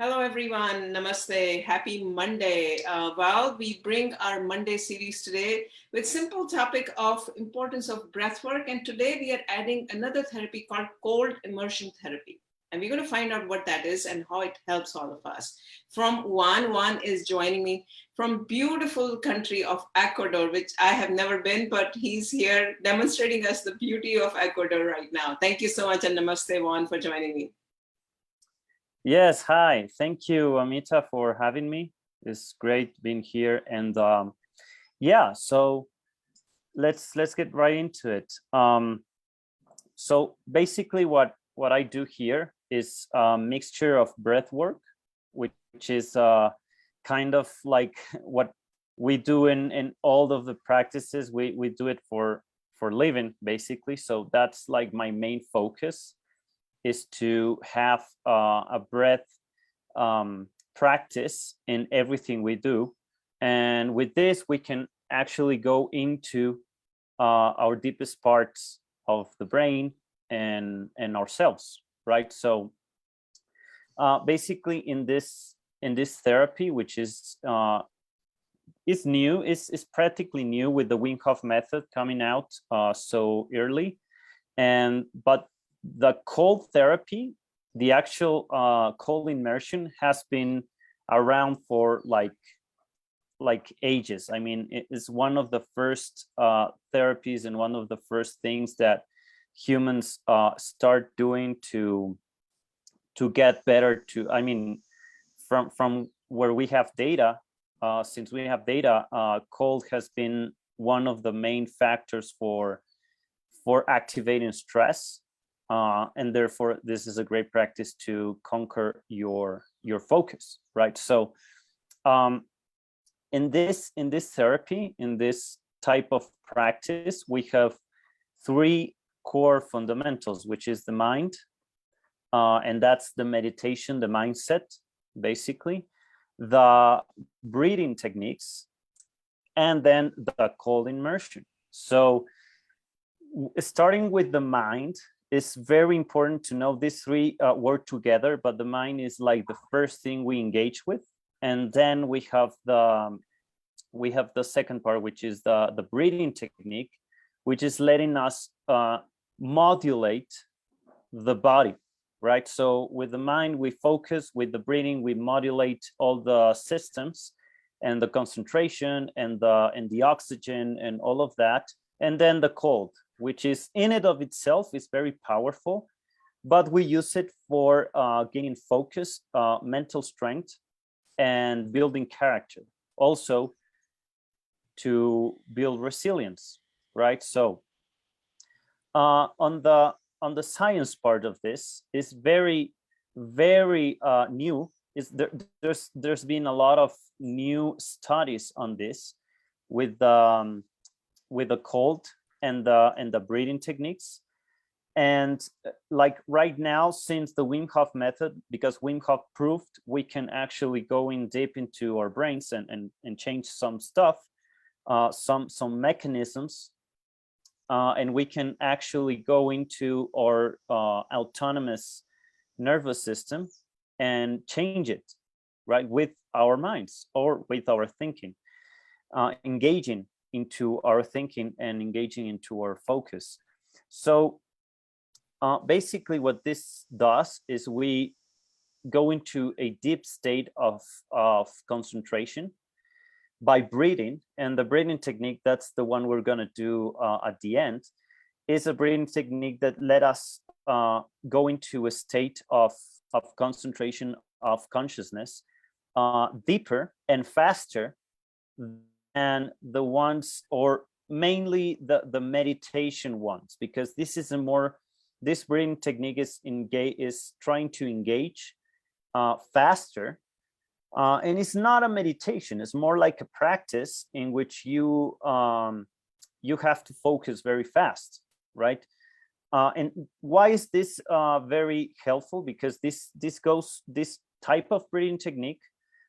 Hello, everyone. Namaste. Happy Monday. Well, we bring our Monday series today with simple topic of importance of breath work. And today we are adding another therapy called cold immersion therapy. And we're going to find out what that is and how it helps all of us. From Juan, Juan is joining me from beautiful country of Ecuador, which I have never been, but he's here demonstrating us the beauty of Ecuador right now. Thank you so much, and namaste, Juan, for joining me. Yes, hi. Thank you, Amita, for having me. It's great being here. And yeah, so let's get right into it. So basically what I do here is a mixture of breath work, which is kind of like what we do in all of the practices. We do it for living, basically. So that's like my main focus, is to have a breath practice in everything we do. And with this, we can actually go into our deepest parts of the brain and ourselves, right? So basically in this therapy, which is new, is practically new with the Wim Hof method coming out so early. But the cold therapy, the actual cold immersion, has been around for like ages. I mean, it is one of the first therapies and one of the first things that humans start doing to get better. I mean, from where we have data, since we have data, cold has been one of the main factors for activating stress. And therefore, this is a great practice to conquer your focus, right? So, in this therapy, in this type of practice, we have three core fundamentals, which is the mind, and that's the meditation, the mindset, basically, the breathing techniques, and then the cold immersion. So, starting with the mind, it's very important to know these three work together, but the mind is like the first thing we engage with. And then we have the second part, which is the breathing technique, which is letting us modulate the body, right? So with the mind, we focus; with the breathing, we modulate all the systems and the concentration and the oxygen and all of that. And then the cold, which is in and of itself is very powerful, but we use it for gaining focus, mental strength, and building character. Also to build resilience, right? So on the science part of this is very new. There's been a lot of new studies on this with the cold and the breathing techniques. And like right now, since the Wim Hof method, because Wim Hof proved we can actually go in deep into our brains and change some stuff, some mechanisms, and we can actually go into our autonomous nervous system and change it, right, with our minds or with our thinking, engaging into our thinking and engaging into our focus. So basically what this does is we go into a deep state of concentration by breathing. And the breathing technique, that's the one we're going to do at the end, is a breathing technique that let us go into a state of concentration, of consciousness, deeper and faster than the ones, or mainly the meditation ones, because this breathing technique is trying to engage faster, and it's not a meditation. It's more like a practice in which you have to focus very fast, right? And why is this very helpful? Because this type of breathing technique,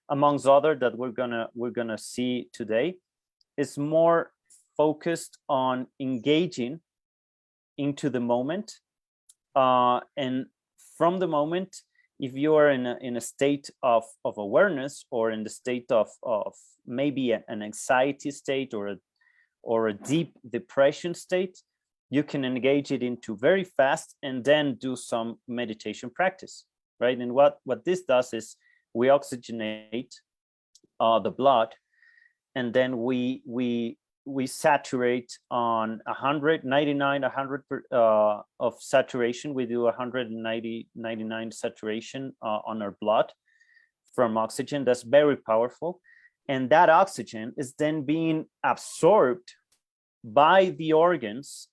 amongst other that we're gonna see today, is more focused on engaging into the moment, and from the moment if you are in a state of awareness, or in the state of maybe an anxiety state, or a deep depression state, you can engage it into very fast and then do some meditation practice, right? And what this does is we oxygenate the blood, and then we saturate on 100 of saturation. We do 199 saturation on our blood from oxygen. That's very powerful. And that oxygen is then being absorbed by the organs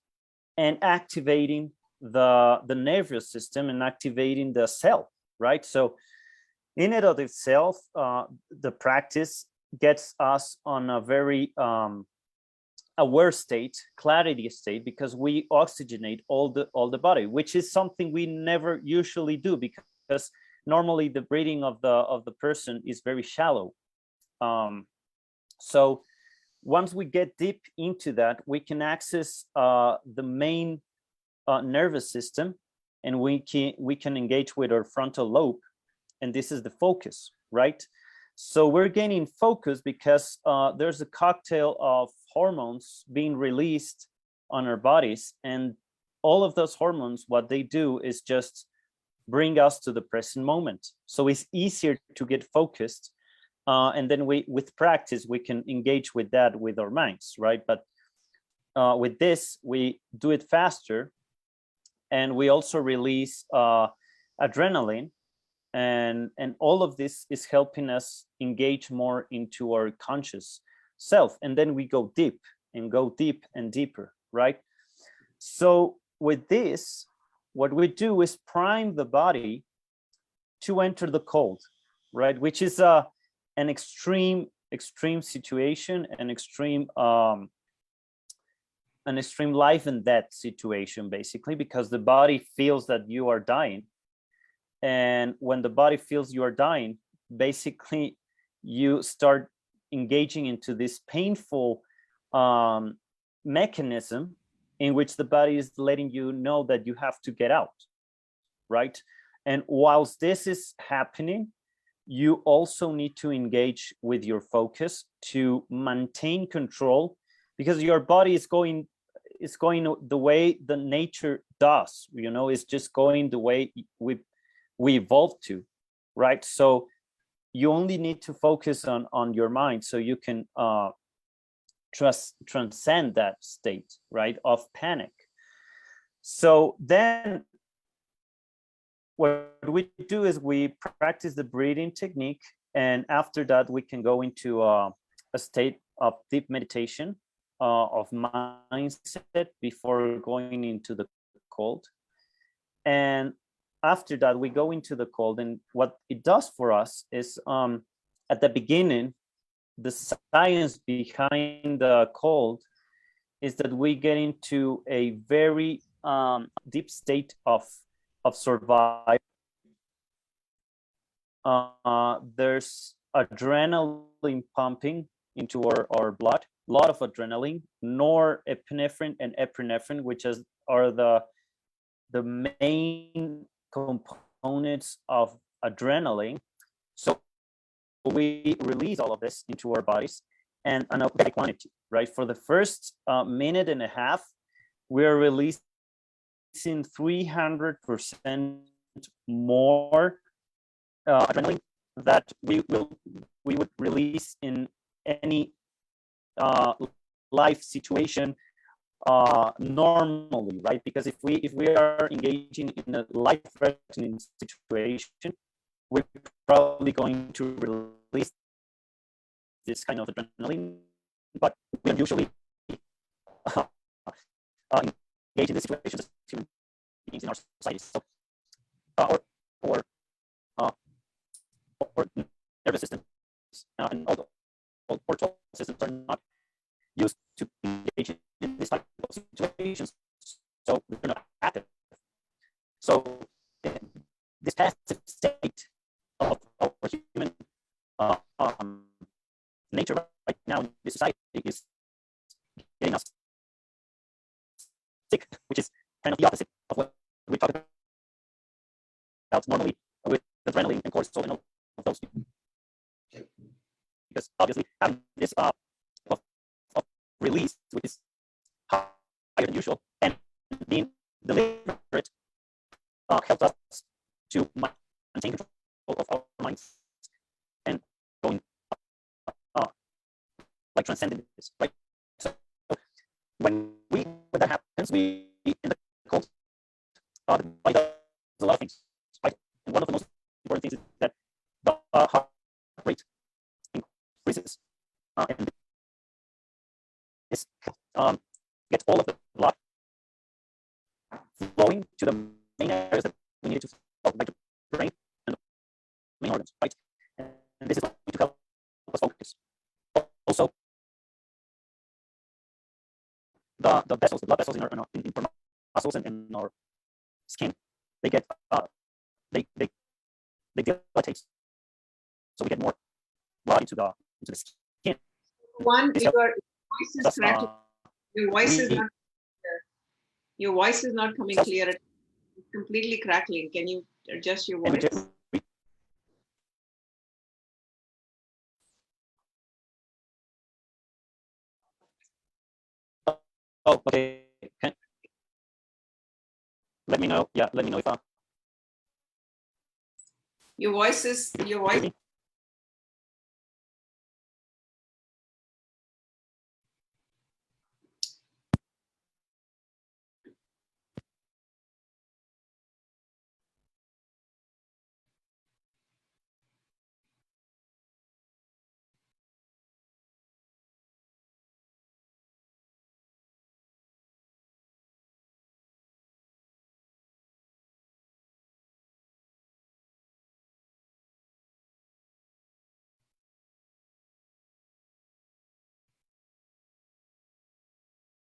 and activating the nervous system and activating the cell, right? So in and of itself, the practice gets us on a very aware state, clarity state, because we oxygenate all the body, which is something we never usually do, because normally the breathing of the person is very shallow. So once we get deep into that, we can access the main nervous system, and we can engage with our frontal lobe, and this is the focus, right? So we're gaining focus because there's a cocktail of hormones being released on our bodies, and all of those hormones, what they do is just bring us to the present moment. So it's easier to get focused, and then with practice we can engage with that with our minds, right? But with this, we do it faster, and we also release adrenaline. And all of this is helping us engage more into our conscious self. And then we go deep and deeper, right? So with this, what we do is prime the body to enter the cold, right? Which is an extreme situation, an extreme life and death situation, basically, because the body feels that you are dying. And when the body feels you are dying, basically you start engaging into this painful mechanism in which the body is letting you know that you have to get out, right? And whilst this is happening, you also need to engage with your focus to maintain control, because your body is going the way the nature does, it's just going the way we evolved to, right? So you only need to focus on your mind, so you can transcend that state, right, of panic. So then what we do is we practice the breathing technique, and after that we can go into a state of deep meditation, of mindset, before going into the cold. And after that, we go into the cold, and what it does for us is, at the beginning, the science behind the cold is that we get into a very deep state of survival. There's adrenaline pumping into our blood, a lot of adrenaline, norepinephrine and epinephrine, which are the main components of adrenaline. So we release all of this into our bodies, and a big quantity, right? For the first minute and a half, we're releasing 300% more adrenaline that we would release in any life situation normally, right? Because if we are engaging in a life-threatening situation, we're probably going to release this kind of adrenaline, but we are usually engage in the situations as human beings in our society. So, or nervous systems and all cortisol systems are not used to engage in this type of situations, so they're not active. So this passive state of human nature right now in this society is getting us sick, which is kind of the opposite of what we talk about normally with cortisol and all of those. Because obviously having this of release, which is higher than usual, and being deliberate helps us to maintain control of our minds and going like transcending this, right? So when that happens, we in the cold the body does a lot of things, right? And one of the most important things is that the heart rate increases, and this gets all of the blood flowing to the main areas that we need to flow, like the brain and the main organs, right? And this is going to help us focus. Also, the vessels, the blood vessels in our muscles and in our skin, they get they dilate, so we get more blood into the skin. Juan, your voice is cracking. Your voice is not clear. Your voice is not coming clear. It's completely crackling. Can you adjust your voice? Oh, okay. Let me know. Yeah, let me know if your voice is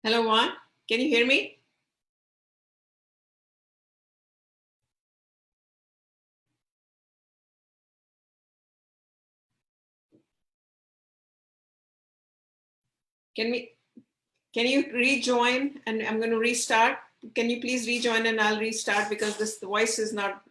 Hello, Juan. Can you hear me? Can you rejoin? And I'm going to restart. Can you please rejoin and I'll restart because the voice is not